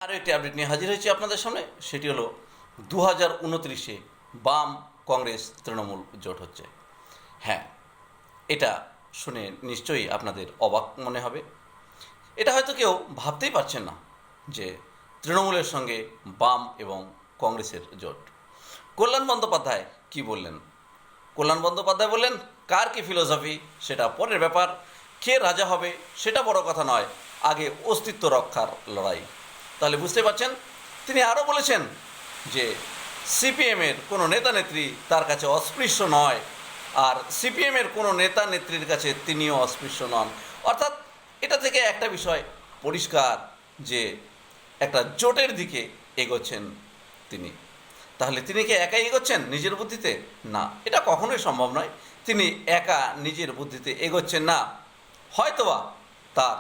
আরও একটি আপডেট নিয়ে হাজির হয়েছি আপনাদের সামনে। সেটি হলো 2029-এ বাম কংগ্রেস তৃণমূল জোট হচ্ছে। হ্যাঁ, এটা শুনে নিশ্চয়ই আপনাদের অবাক মনে হবে। এটা হয়তো কেউ ভাবতেই পারছেন না যে তৃণমূলের সঙ্গে বাম এবং কংগ্রেসের জোট। কল্যাণ বন্দ্যোপাধ্যায় কি বললেন? কল্যাণ বন্দ্যোপাধ্যায় বললেন, কার কি ফিলোসফি সেটা পরের ব্যাপার, কে রাজা হবে সেটা বড় কথা নয়, আগে অস্তিত্ব রক্ষার লড়াই। তাহলে বুঝতে পারছেন, তিনি আরও বলেছেন যে সিপিএমের কোনো নেতা নেত্রী তার কাছে অস্পৃশ্য নয়, আর সিপিএমের কোনো নেতা নেত্রীর কাছে তিনিও অস্পৃশ্য নন। অর্থাৎ এটা থেকে একটা বিষয় পরিষ্কার যে একটা জোটের দিকে এগোচ্ছেন তিনি। তাহলে তিনি কি একাই এগোচ্ছেন নিজের বুদ্ধিতে? না, এটা কখনোই সম্ভব নয়। তিনি একা নিজের বুদ্ধিতে এগোচ্ছেন না। হয়তোবা তার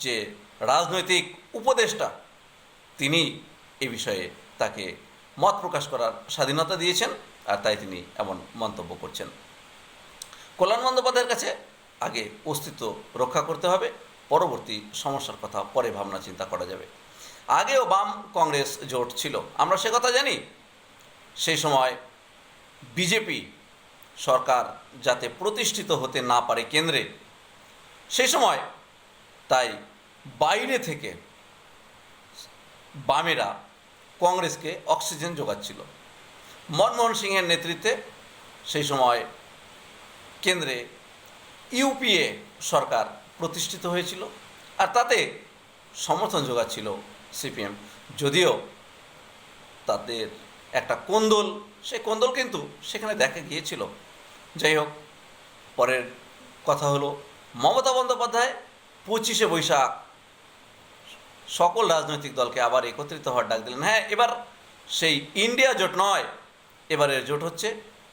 যে রাজনৈতিক উপদেষ্টা তিনি এ বিষয়ে তাকে মত প্রকাশ করার স্বাধীনতা দিয়েছেন, আর তাই তিনি এমন মন্তব্য করছেন। কল্যাণ বন্দ্যোপাধ্যায়ের কাছে আগে অস্তিত্ব রক্ষা করতে হবে, পরবর্তী সমস্যার কথা পরে ভাবনা চিন্তা করা যাবে। আগেও বাম কংগ্রেস জোট ছিল, আমরা সে কথা জানি। সেই সময় বিজেপি সরকার যাতে প্রতিষ্ঠিত হতে না পারে কেন্দ্রে, সেই সময় তাই বাইরে থেকে বামেরা কংগ্রেসকে অক্সিজেন যোগাচ্ছিল। মনমোহন সিংয়ের নেতৃত্বে সেই সময় কেন্দ্রে ইউপিএ সরকার প্রতিষ্ঠিত হয়েছিল, আর তাতে সমর্থন যোগাচ্ছিল সিপিএম। যদিও তাদের একটা কোন্দল, সেই কোন্দল কিন্তু সেখানে দেখা গিয়েছিল। যাই হোক, পরের কথা হলো মমতা বন্দ্যোপাধ্যায় 25শে বৈশাখ সকল রাজনৈতিক দলকে আবার একত্রিত হওয়ার ডাক দিলেন। হ্যাঁ, এবার সেই ইন্ডিয়া জোট নয়, এবারের জোট হচ্ছে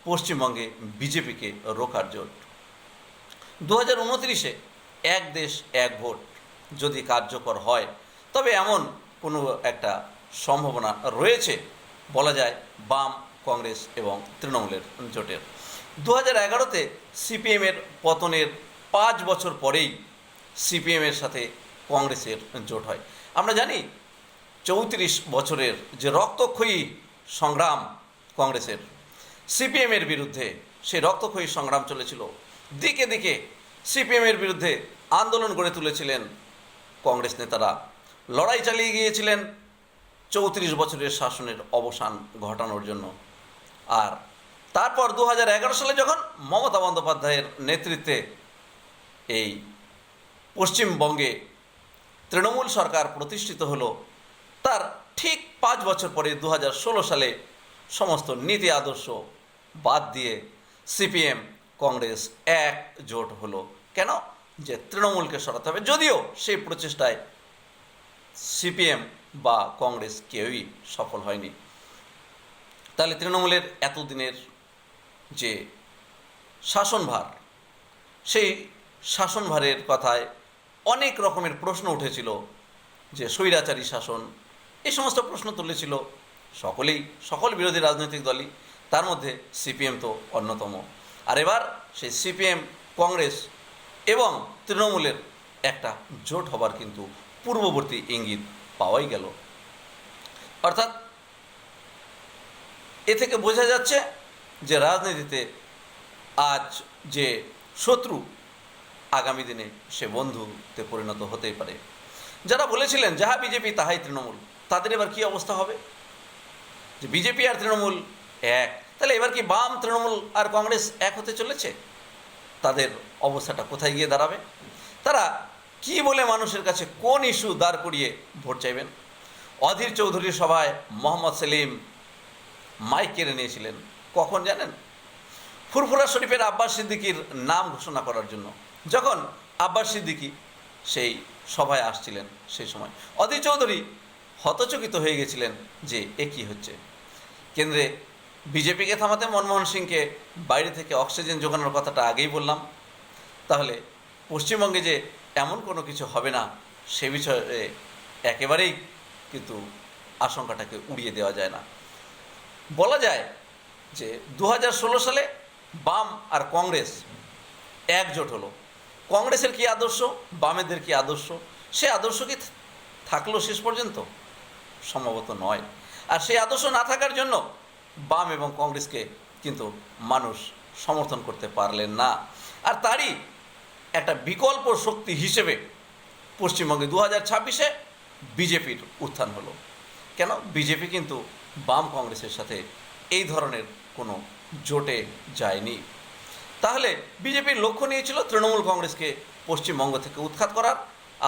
পশ্চিমবঙ্গে বিজেপিকে রোখার জোট। 2029-এ এক দেশ এক ভোট যদি কার্যকর হয়, তবে এমন কোনো একটা সম্ভাবনা রয়েছে বলা যায় বাম কংগ্রেস এবং তৃণমূলের জোটের। 2011-তে সিপিএমের পতনের 5 বছর পরেই সিপিএমের সাথে কংগ্রেসের জোট হয়। আমরা জানি 34 বছরের যে রক্তক্ষয়ী সংগ্রাম কংগ্রেসের সিপিএমের বিরুদ্ধে, সেই রক্তক্ষয়ী সংগ্রাম চলেছিল। দিকে দিকে সিপিএমের বিরুদ্ধে আন্দোলন গড়ে তুলেছিলেন কংগ্রেস নেতারা, লড়াই চালিয়ে গিয়েছিলেন 34 বছরের শাসনের অবসান ঘটানোর জন্য। আর তারপর 2011 সালে যখন মমতা বন্দ্যোপাধ্যায়ের নেতৃত্বে এই পশ্চিমবঙ্গে তৃণমূল সরকার প্রতিষ্ঠিত হলো, তার ঠিক 5 বছর পরে 2016 সালে সমস্ত নীতি আদর্শ বাদ দিয়ে সিপিএম কংগ্রেস একজোট হলো। কেন? যে তৃণমূলকে সরাতে হবে। যদিও সেই প্রচেষ্টায় সিপিএম বা কংগ্রেস কেউই সফল হয়নি। তাহলে তৃণমূলের এতদিনের যে শাসনভার, সেই শাসনভারের কথায় অনেক রকমের প্রশ্ন উঠেছিল, যে স্বৈরাচারী শাসন, এই সমস্ত প্রশ্ন তুলেছিল সকল বিরোধী রাজনৈতিক দলই, তার মধ্যে সিপিএম তো অন্যতম। আর এবার সেই সিপিএম কংগ্রেস এবং তৃণমূলের একটা জোট হবার কিন্তু পূর্ববর্তী ইঙ্গিত পাওয়াই গেল। অর্থাৎ এ থেকে বোঝা যাচ্ছে যে রাজনীতিতে আজ যে শত্রু, আগামী দিনে সে বন্ধুতে পরিণত হতেই পারে। যারা বলেছিলেন যাহা বিজেপি তাহাই তৃণমূল, তাদের এবার কী অবস্থা হবে? যে বিজেপি আর তৃণমূল এক, তাহলে এবার কি বাম, তৃণমূল আর কংগ্রেস এক হতে চলেছে? তাদের অবস্থাটা কোথায় গিয়ে দাঁড়াবে? তারা কি বলে মানুষের কাছে কোন ইস্যু দাঁড় করিয়ে ভোট চাইবেন? অধীর চৌধুরীর সভায় মোহাম্মদ সেলিম মাইক কেড়ে নিয়েছিলেন কখন জানেন? ফুরফুরা শরীফের আব্বাস সিদ্দিকির নাম ঘোষণা করার জন্য। যখন আব্বাস সিদ্দিকি সেই সভায় আসছিলেন, সেই সময় অধীর চৌধুরী হতচকিত হয়ে গেছিলেন যে এ কী হচ্ছে। কেন্দ্রে বিজেপিকে থামাতে মনমোহন সিংকে বাইরে থেকে অক্সিজেন যোগানোর কথাটা আগেই বললাম। তাহলে পশ্চিমবঙ্গে যে এমন কোনো কিছু হবে না, সে বিষয়ে একেবারেই কিন্তু আশঙ্কাটাকে উড়িয়ে দেওয়া যায় না। বলা যায় যে 2016 সালে বাম আর কংগ্রেস একজোট হলো। কংগ্রেসের কী আদর্শ, বামেদের কী আদর্শ, সে আদর্শ কি থাকলো শেষ পর্যন্ত? সম্ভবত নয়। আর সেই আদর্শ না থাকার জন্য বাম এবং কংগ্রেসকে কিন্তু মানুষ সমর্থন করতে পারলেন না। আর তারই একটা বিকল্প শক্তি হিসেবে পশ্চিমবঙ্গে 2026-এ বিজেপির উত্থান হলো। কেন? বিজেপি কিন্তু বাম কংগ্রেসের সাথে এই ধরনের কোনো জোটে যায়নি। তাহলে বিজেপির লক্ষ্য নিয়েছিল তৃণমূল কংগ্রেসকে পশ্চিমবঙ্গ থেকে উৎখাত করার,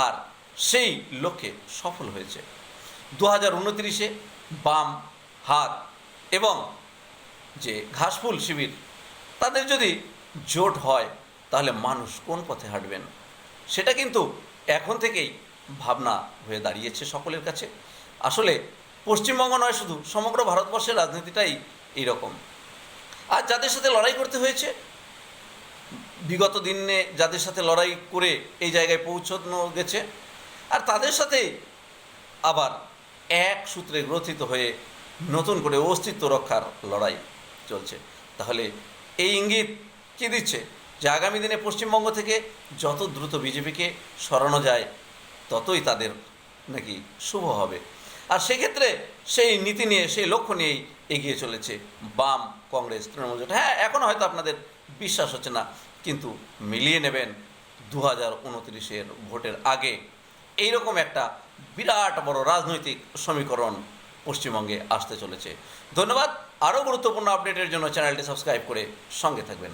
আর সেই লক্ষ্যে সফল হয়েছে। 2029-এ বাম হাত এবং যে ঘাসফুল শিবির তাদের যদি জোট হয় তাহলে মানুষ কোন পথে হাঁটবেন সেটা কিন্তু এখন থেকেই ভাবনা হয়ে দাঁড়িয়েছে সকলের কাছে। আসলে পশ্চিমবঙ্গ নয়, শুধু সমগ্র ভারতবর্ষের রাজনীতিটাই এইরকম। আর যাদের সাথে লড়াই করতে হয়েছে, বিগত দিনে যাদের সাথে লড়াই করে এই জায়গায় পৌঁছানো গেছে, আর তাদের সাথে আবার এক সূত্রে গ্রথিত হয়ে নতুন করে অস্তিত্ব রক্ষার লড়াই চলছে। তাহলে এই ইঙ্গিত কী দিচ্ছে? যে আগামী দিনে পশ্চিমবঙ্গ থেকে যত দ্রুত বিজেপিকে সরানো যায় ততই তাদের নাকি শুভ হবে। আর সেক্ষেত্রে সেই নীতি নিয়ে, সেই লক্ষ্য নিয়েই এগিয়ে চলেছে বাম কংগ্রেস তৃণমূল জোট। হ্যাঁ, এখন হয়তো আপনাদের বিশ্বাস হচ্ছে না, কিন্তু মিলিয়ে নেবেন 2029-এর ভোটের আগে এইরকম একটা বিরাট বড় রাজনৈতিক সমীকরণ পশ্চিমবঙ্গে আসতে চলেছে। ধন্যবাদ। আরও গুরুত্বপূর্ণ আপডেটের জন্য চ্যানেলটি সাবস্ক্রাইব করে সঙ্গে থাকবেন।